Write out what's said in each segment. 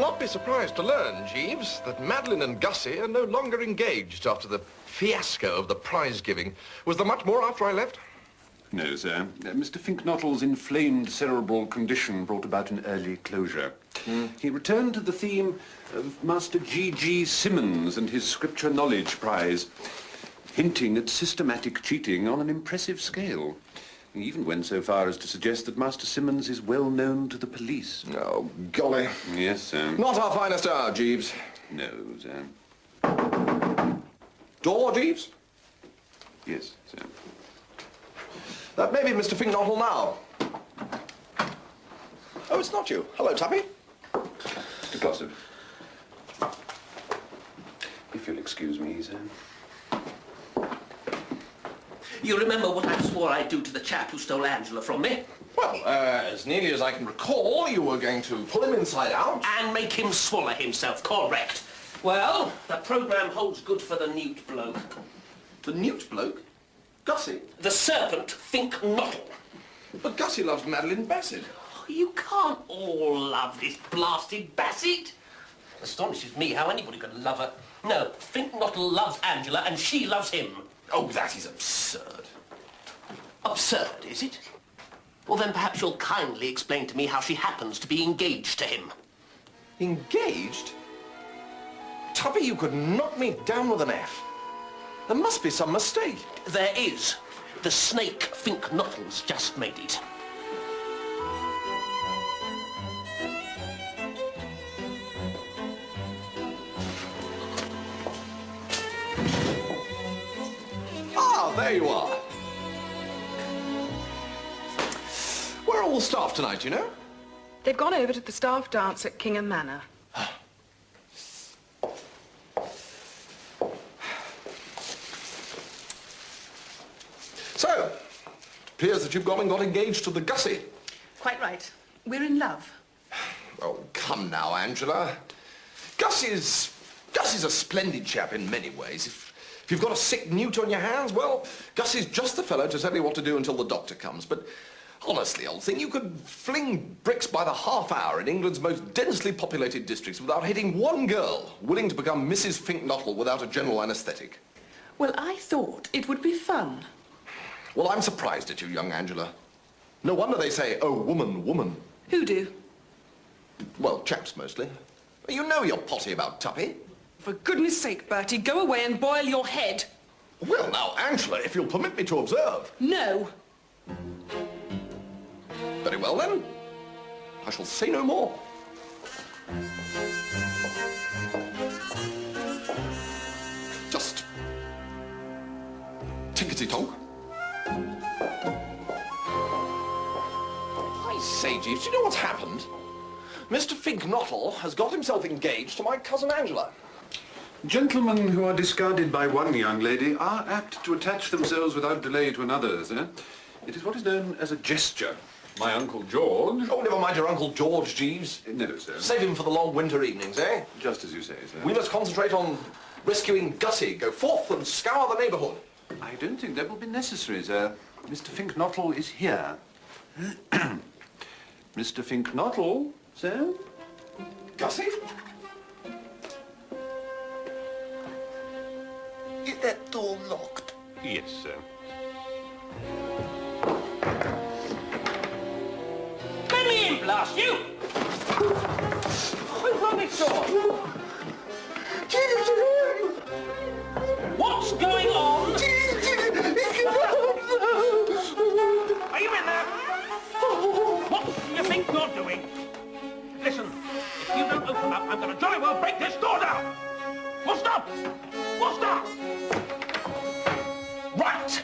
not be surprised to learn, Jeeves, that Madeline and Gussie are no longer engaged after the fiasco of the prize-giving. Was there much more after I left? No, sir. Mr. Finknottle's inflamed cerebral condition brought about an early closure. He returned to the theme of Master G.G. Simmons and his Scripture Knowledge Prize, hinting at systematic cheating on an impressive scale. He even went so far as to suggest that Master Simmons is well known to the police. Oh, golly. Yes, sir. Not our finest hour, Jeeves. No, sir. Door, Jeeves? Yes, sir. That may be Mr. Finknottle now. Oh, it's not you. Hello, Tuppy. Mr. Glossop. If you'll excuse me, sir. You remember what I swore I'd do to the chap who stole Angela from me? Well, as nearly as I can recall, you were going to pull him inside out. And make him swallow himself, correct. Well, the programme holds good for the newt bloke. The newt bloke? Gussie? The serpent Finknottle. But Gussie loves Madeline Bassett. You can't all love this blasted Bassett. Astonishes me how anybody could love her. No, Finknottle loves Angela and she loves him. Oh, that is absurd. Absurd, is it? Well, then perhaps you'll kindly explain to me how she happens to be engaged to him. Engaged? Tuppy, you could knock me down with an F. There must be some mistake. There is. The snake Finknottle's just made it. Ah, there you are. Where are all the staff tonight, you know? They've gone over to the staff dance at Brinkley Manor. So, it appears that you've gone and got engaged to the Gussie. Quite right. We're in love. Oh, come now, Angela. Gussie's a splendid chap in many ways. If you've got a sick newt on your hands, well, Gussie's just the fellow to tell you what to do until the doctor comes. But honestly, old thing, you could fling bricks by the half hour in England's most densely populated districts without hitting one girl willing to become Mrs. Finknottle without a general anaesthetic. Well, I thought it would be fun. Well, I'm surprised at you, young Angela. No wonder they say, oh, woman, woman. Who do? Well, chaps mostly. You know you're potty about Tuppy. For goodness sake, Bertie, go away and boil your head. Well, now, Angela, if you'll permit me to observe. No. Very well, then. I shall say no more. Just tinkety-tonk. I say, Jeeves, do you know what's happened? Mr. Finknottle has got himself engaged to my cousin Angela. Gentlemen who are discarded by one young lady are apt to attach themselves without delay to another, sir. It is what is known as a gesture. My Uncle George... Oh, never mind your Uncle George, Jeeves. No, sir. Save him for the long winter evenings, eh? Just as you say, sir. We must concentrate on rescuing Gussie. Go forth and scour the neighbourhood. I don't think that will be necessary, sir. Mr. Finknottle is here. Mr. Finknottle, sir? Gussie? Is that door locked? Yes, sir. Let me in, blast you! Who's on this door? What's going on? Are you in there? What do you think you're doing? Listen, if you don't open up, I'm going to jolly well break this door down. Wooster! Wooster! Right.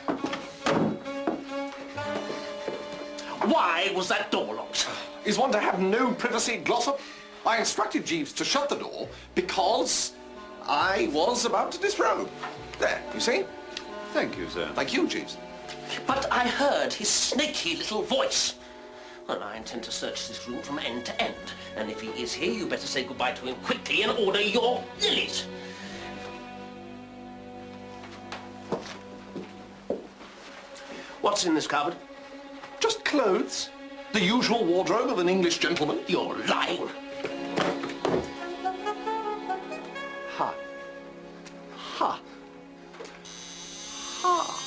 Why was that door locked? Is one to have no privacy, Glossop? I instructed Jeeves to shut the door because I was about to disrobe. There, you see? Thank you, sir. Thank you, Jeeves. But I heard his snaky little voice. Well, I intend to search this room from end to end. And if he is here, you better say goodbye to him quickly and order your lilies. What's in this cupboard? Just clothes. The usual wardrobe of an English gentleman. You're lying. Ha. Ha. Ha.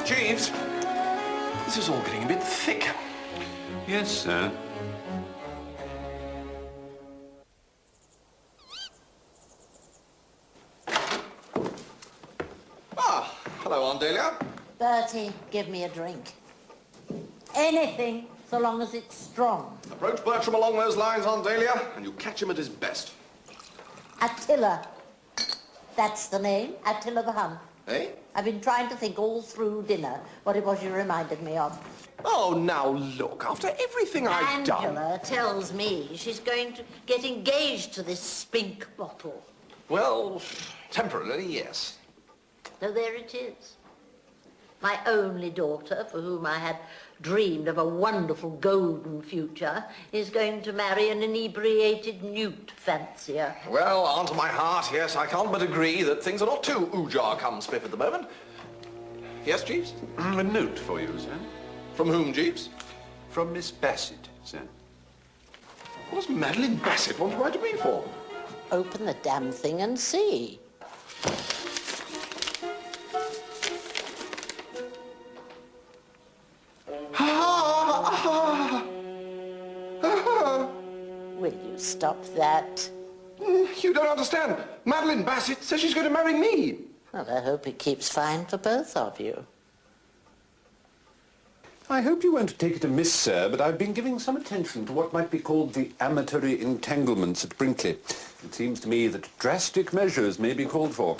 Jeeves, this is all getting a bit thick. Yes, sir. Ah, hello, Aunt Dahlia. Bertie, give me a drink. Anything, so long as it's strong. Approach Bertram along those lines, Aunt Dahlia, and you catch him at his best. Attila. That's the name, Attila the Hun. Eh? I've been trying to think all through dinner what it was you reminded me of. Oh, now look, after everything I've done... Angela tells me she's going to get engaged to this spink bottle. Well, temporarily, yes. So there it is. My only daughter, for whom I had dreamed of a wonderful golden future, is going to marry an inebriated newt fancier. Well, Aunt of my heart, yes, I can't but agree that things are not too oojar-come-spiff at the moment. Yes, Jeeves? A note for you, sir. From whom, Jeeves? From Miss Bassett, sir. What does Madeline Bassett want to write to me for? Open the damn thing and see. Will you stop that? You don't understand. Madeline Bassett says she's going to marry me. Well, I hope it keeps fine for both of you. I hope you won't take it amiss, sir, but I've been giving some attention to what might be called the amatory entanglements at Brinkley. It seems to me that drastic measures may be called for.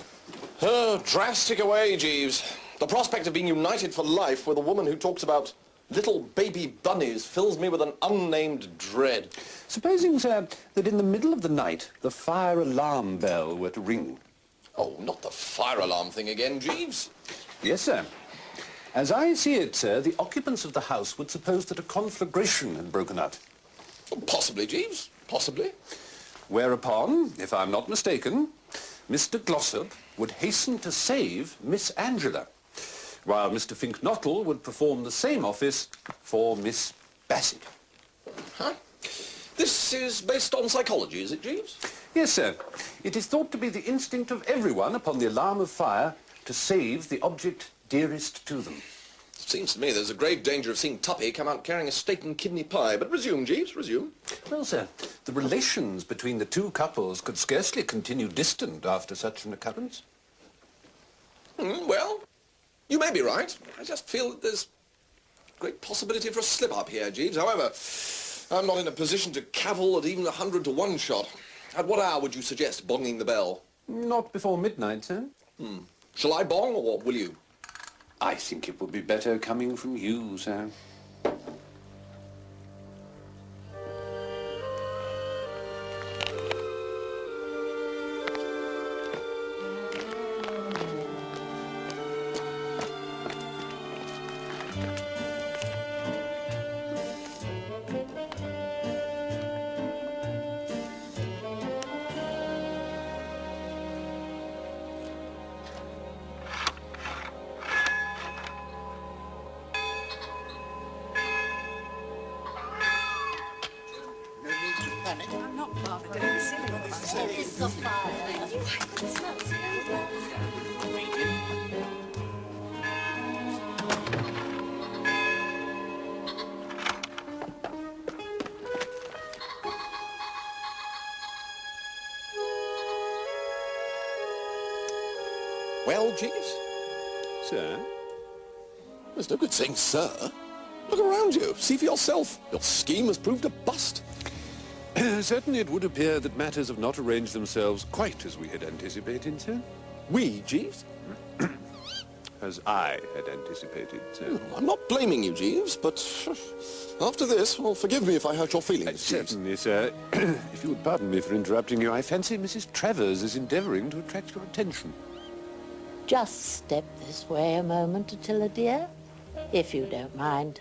Oh, drastic away, Jeeves. The prospect of being united for life with a woman who talks about little baby bunnies fills me with an unnamed dread. Supposing, sir, that in the middle of the night the fire alarm bell were to ring. Oh, not the fire alarm thing again, Jeeves. Yes, sir. As I see it, sir, the occupants of the house would suppose that a conflagration had broken out. Possibly, Jeeves. Possibly. Whereupon, if I'm not mistaken, Mr. Glossop would hasten to save Miss Angela, while Mr. Finknottle would perform the same office for Miss Bassett. Huh? This is based on psychology, is it, Jeeves? Yes, sir. It is thought to be the instinct of everyone upon the alarm of fire to save the object dearest to them. Seems to me there's a grave danger of seeing Tuppy come out carrying a steak and kidney pie. But resume, Jeeves, resume. Well, sir, the relations between the two couples could scarcely continue distant after such an occurrence. Well, you may be right. I just feel that there's great possibility for a slip-up here, Jeeves. However, I'm not in a position to cavil at even 100 to 1 shot. At what hour would you suggest bonging the bell? Not before midnight, sir. Shall I bong, or will you? I think it would be better coming from you, sir. I'm not Barbara, don't be silly. It's the fire. Well, Jeeves? Sir? There's no good saying sir. Look around you. See for yourself. Your scheme has proved a bust. Certainly it would appear that matters have not arranged themselves quite as we had anticipated, sir. We, Jeeves? As I had anticipated, sir. I'm not blaming you, Jeeves, but after this, well, forgive me if I hurt your feelings, Jeeves. Certainly, sir. If you would pardon me for interrupting you, I fancy Mrs. Travers is endeavouring to attract your attention. Just step this way a moment, Attila dear, if you don't mind.